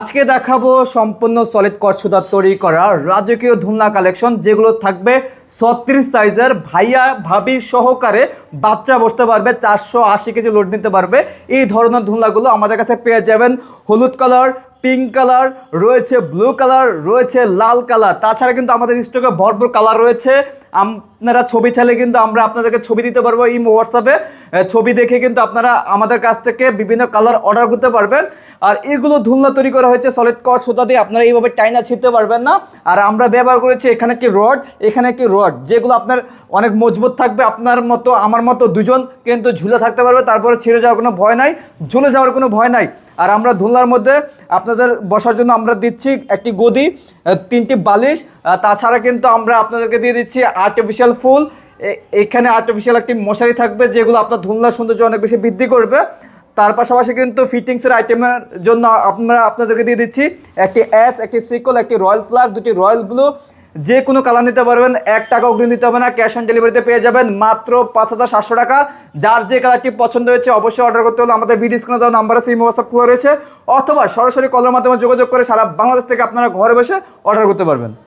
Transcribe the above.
আজকে দেখাবো সম্পূর্ণ সলিড কট সুতার তৈরি করা রাজকীয় ধুলনা কালেকশন, যেগুলো থাকবে 36 সাইজের, ভাইয়া ভাবি সহকারে বাচ্চা বসতে পারবে, 480 কেজি লোড নিতে পারবে। এই ধরনের ধুলনাগুলো আমাদের কাছে পেয়ে যাবেন। হলুদ কালার, পিঙ্ক কালার রয়েছে, ব্লু কালার রয়েছে, লাল কালার। তাছাড়া কিন্তু আমাদের স্টকে ভরপুর কালার রয়েছে। আপনারা ছবি চাইলে কিন্তু আমরা আপনাদেরকে ছবি দিতে পারবো হোয়াটসঅ্যাপে। ছবি দেখে কিন্তু আপনারা আমাদের কাছ থেকে বিভিন্ন কালার অর্ডার করতে পারবেন। আর এগুলো ধুলনা তৈরি করা হয়েছে সলিড কট সুতা দিয়ে, আপনারা এইভাবে টাইনা ছিঁড়তে পারবেন না। আর আমরা ব্যবহার করেছি এখানে কি রড, এখানে কি রড, যেগুলো আপনার অনেক মজবুত থাকবে। আপনার মতো আমার মতো দুজন কিন্তু ঝুলে থাকতে পারবে, তারপরে ছিঁড়ে যাওয়ার কোনো ভয় নাই, ঝুলে যাওয়ার কোনো ভয় নাই। আর আমরা ধুলনার মধ্যে আপনাদের বসার জন্য আমরা দিচ্ছি একটি গদি, 3টি বালিশ। তাছাড়া কিন্তু আমরা আপনাদেরকে দিয়ে দিচ্ছি আর্টিফিশিয়াল ফুল। এখানে আর্টিফিশিয়াল একটি মশারি থাকবে, যেগুলো আপনার ধুলনার সৌন্দর্য অনেক বেশি বৃদ্ধি করবে। তার পাশাপাশি কিন্তু ফিটিংসের আইটেমের জন্য আমরা আপনাদেরকে দিয়ে দিচ্ছি একটি অ্যাশ, একটি সিকল, একটি রয়্যাল ফ্ল্যাগ, 2টি রয়্যাল ব্লু। যে কোনো কালার নিতে পারবেন, 1 টাকা অগ্রিম দিতে হবে না, ক্যাশ অন ডেলিভারিতে পেয়ে যাবেন মাত্র 5700 টাকা। যার যে কালারটি পছন্দ হয়েছে অবশ্যই অর্ডার করতে হলে আমাদের ভিডিও স্ক্রিনে দেওয়া নাম্বারে সিম হোয়াটসঅ্যাপ খোলা রয়েছে, অথবা সরাসরি কলের মাধ্যমে যোগাযোগ করে সারা বাংলাদেশ থেকে আপনারা ঘরে বসে অর্ডার করতে পারবেন।